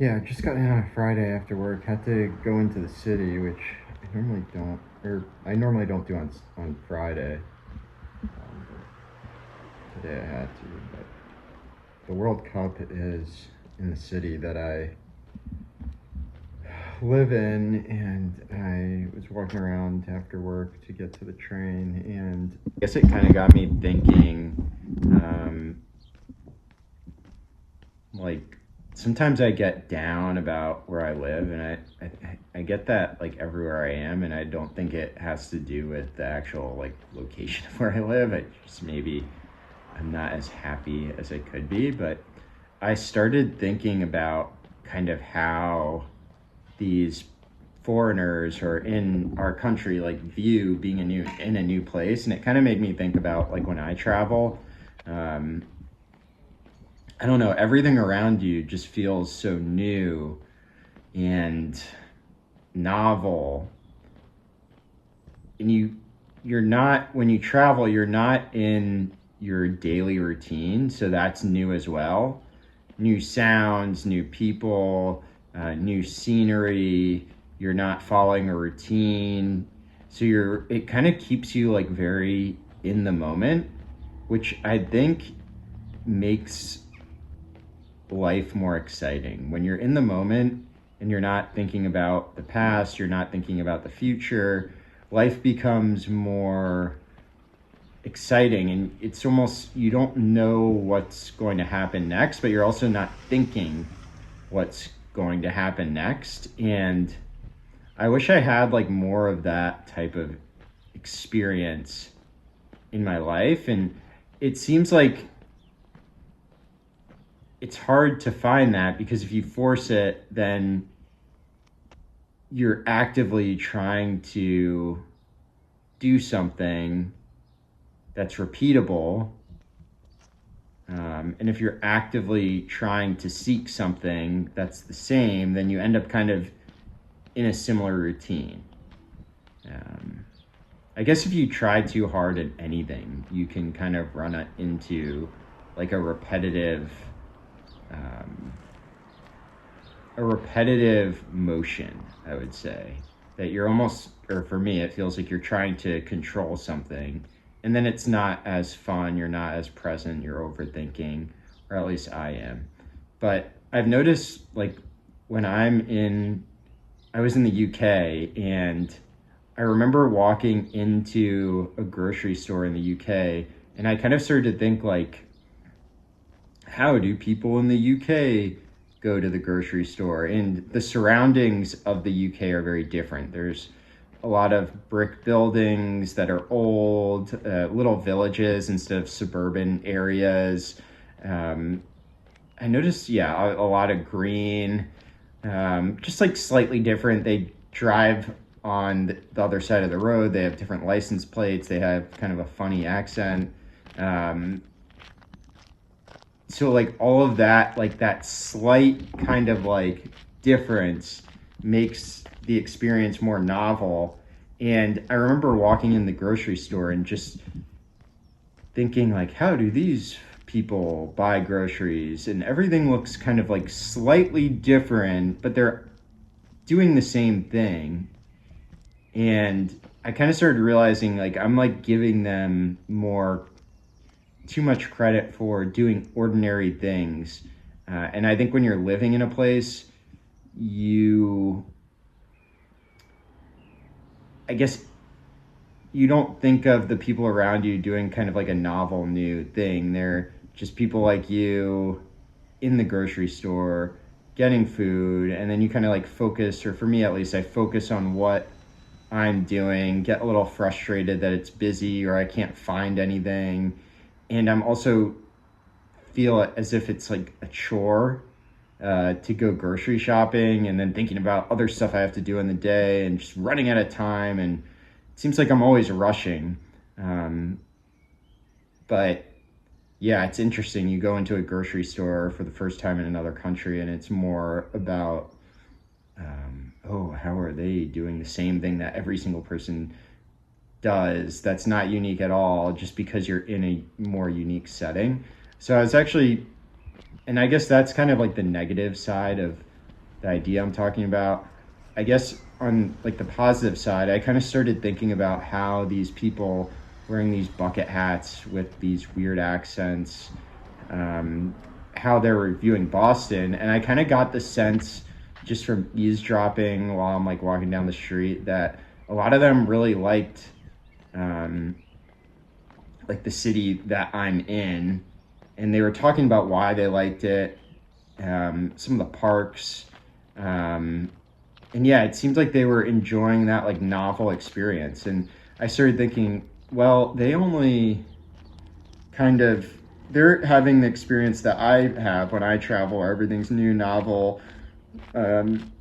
Yeah, I just got in on a Friday after work. Had to go into the city, which I normally don't do on Friday. But today I had to. But the World Cup is in the city that I live in, and I was walking around after work to get to the train, and I guess it kind of got me thinking. Um, like sometimes I get down about where I live, and I get that like everywhere I am, and I don't think it has to do with the actual like location of where I live. I just maybe I'm not as happy as I could be, but I started thinking about kind of how these foreigners who are in our country like view being in a new place, and it kind of made me think about like when I travel. um, I don't know, everything around you just feels so new and novel. And you're not, when you travel, you're not in your daily routine, so that's new as well. New sounds, new people, new scenery. You're not following a routine. So it kind of keeps you like very in the moment, which I think makes life more exciting. When you're in the moment and you're not thinking about the past, you're not thinking about the future, life becomes more exciting, and it's almost, you don't know what's going to happen next, but you're also not thinking what's going to happen next. And I wish I had like more of that type of experience in my life. And it seems like it's hard to find that, because if you force it, then you're actively trying to do something that's repeatable. And if you're actively trying to seek something that's the same, then you end up kind of in a similar routine. Um, I guess if you try too hard at anything, you can kind of run it into like um, a repetitive motion, I would say. That you're almost, or for me, it feels like you're trying to control something, and then it's not as fun, you're not as present, you're overthinking, or at least I am. But I've noticed, like, when I was in the UK, and I remember walking into a grocery store in the UK, and I kind of started to think, like, how do people in the UK go to the grocery store? And the surroundings of the UK are very different. There's a lot of brick buildings that are old, little villages instead of suburban areas. Um, I noticed, yeah, a lot of green, just like slightly different. They drive on the other side of the road. They have different license plates. They have kind of a funny accent. Um, so like all of that, like that slight kind of like difference makes the experience more novel. And I remember walking in the grocery store and just thinking, like, how do these people buy groceries? And everything looks kind of like slightly different, but they're doing the same thing. And I kind of started realizing, like, I'm like giving them more too much credit for doing ordinary things. And I think when you're living in a place, you, I guess, you don't think of the people around you doing kind of like a novel new thing. They're just people like you in the grocery store getting food, and then you kind of like focus, or for me at least, I focus on what I'm doing, get a little frustrated that it's busy or I can't find anything. And I'm also feel it as if it's like a chore to go grocery shopping, and then thinking about other stuff I have to do in the day and just running out of time. And it seems like I'm always rushing. Um, but yeah, it's interesting. You go into a grocery store for the first time in another country, and it's more about, oh, how are they doing the same thing that every single person does that's not unique at all, just because you're in a more unique setting. So I was actually, and I guess that's kind of like the negative side of the idea I'm talking about. I guess on like the positive side, I kind of started thinking about how these people wearing these bucket hats with these weird accents, um, how they're reviewing Boston, and I kind of got the sense just from eavesdropping while I'm like walking down the street that a lot of them really liked um, like the city that I'm in, and they were talking about why they liked it, some of the parks, um, and yeah, it seemed like they were enjoying that like novel experience. And I started thinking, well, they only kind of they're having the experience that I have when I travel, where everything's new, novel. Um,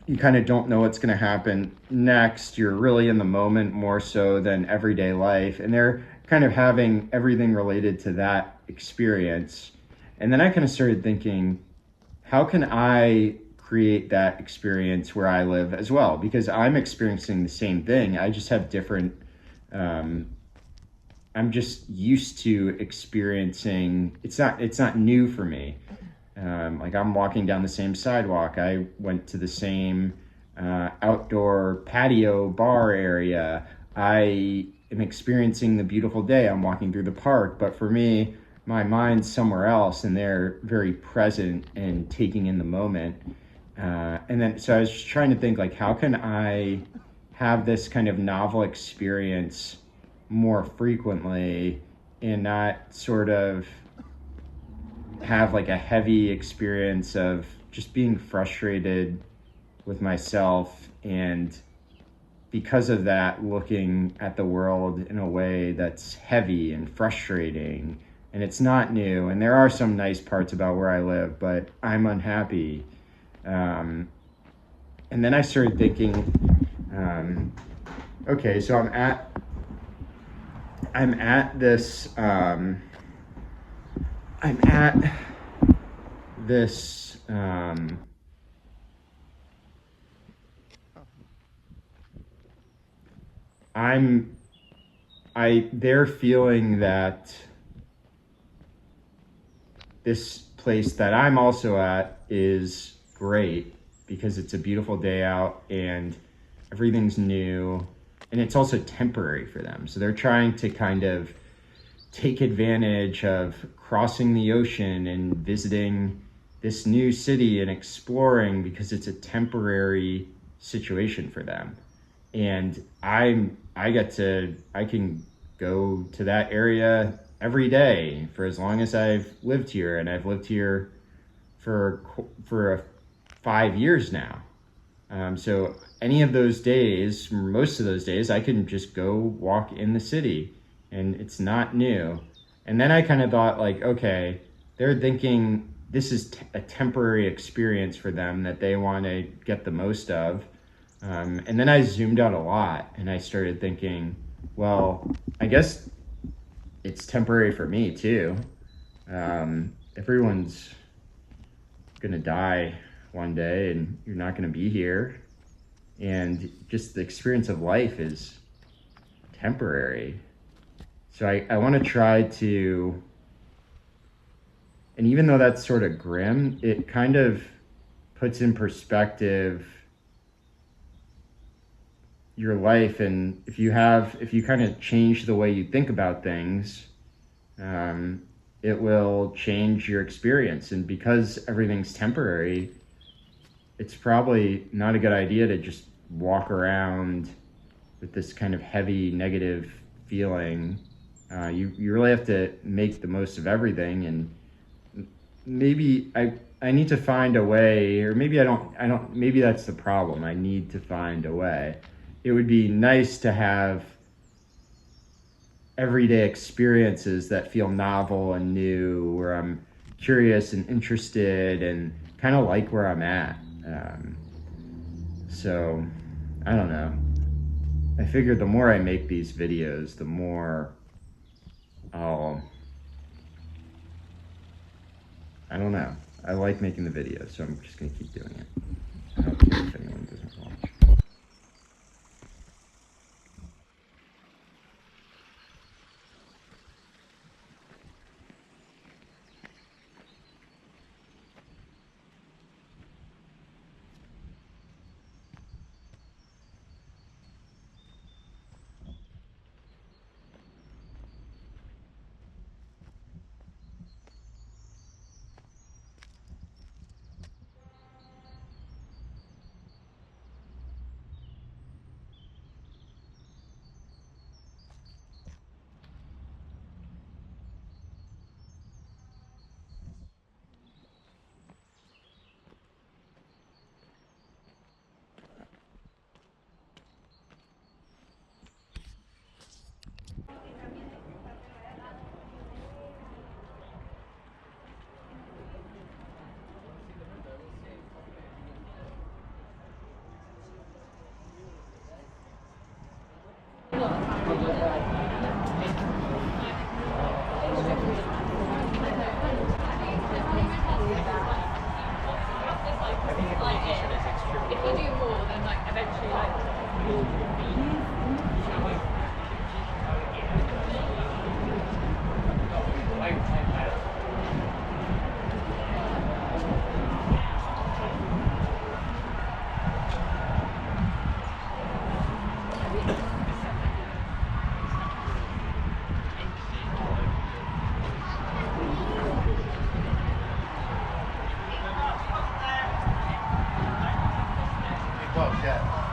you kind of don't know what's going to happen next. You're really in the moment more so than everyday life. And they're kind of having everything related to that experience. And then I kind of started thinking, how can I create that experience where I live as well? Because I'm experiencing the same thing. I just have different, um, I'm just used to experiencing, it's not new for me. Like I'm walking down the same sidewalk. I went to the same outdoor patio bar area. I am experiencing the beautiful day. I'm walking through the park, but for me, my mind's somewhere else, and they're very present and taking in the moment. And then, so I was just trying to think, like, how can I have this kind of novel experience more frequently and not sort of have like a heavy experience of just being frustrated with myself, and because of that looking at the world in a way that's heavy and frustrating, and it's not new, and there are some nice parts about where I live, but I'm unhappy. um, and then I started thinking, um, okay, so I'm at this I'm at this I'm they're feeling that this place that I'm also at is great because it's a beautiful day out and everything's new, and it's also temporary for them. So they're trying to kind of take advantage of crossing the ocean and visiting this new city and exploring because it's a temporary situation for them. And I can go to that area every day for as long as I've lived here, and I've lived here for 5 years now. So any of those days, most of those days, I can just go walk in the city, and it's not new. And then I kind of thought, like, okay, they're thinking this is a temporary experience for them that they want to get the most of. And then I zoomed out a lot, and I started thinking, well, I guess it's temporary for me too. Everyone's gonna die one day, and you're not gonna be here, and just the experience of life is temporary. So I want to try to, and even though that's sort of grim, it kind of puts in perspective your life. And if you kind of change the way you think about things, um, it will change your experience. And because everything's temporary, it's probably not a good idea to just walk around with this kind of heavy negative feeling. You really have to make the most of everything, and maybe I need to find a way, or maybe I don't, maybe that's the problem. I need to find a way. It would be nice to have everyday experiences that feel novel and new, where I'm curious and interested and kind of like where I'm at. So I don't know. I figure the more I make these videos, the more I'll, I don't know. I like making the videos, so I'm just gonna keep doing it. I don't care if anyone doesn't watch. Well, yeah.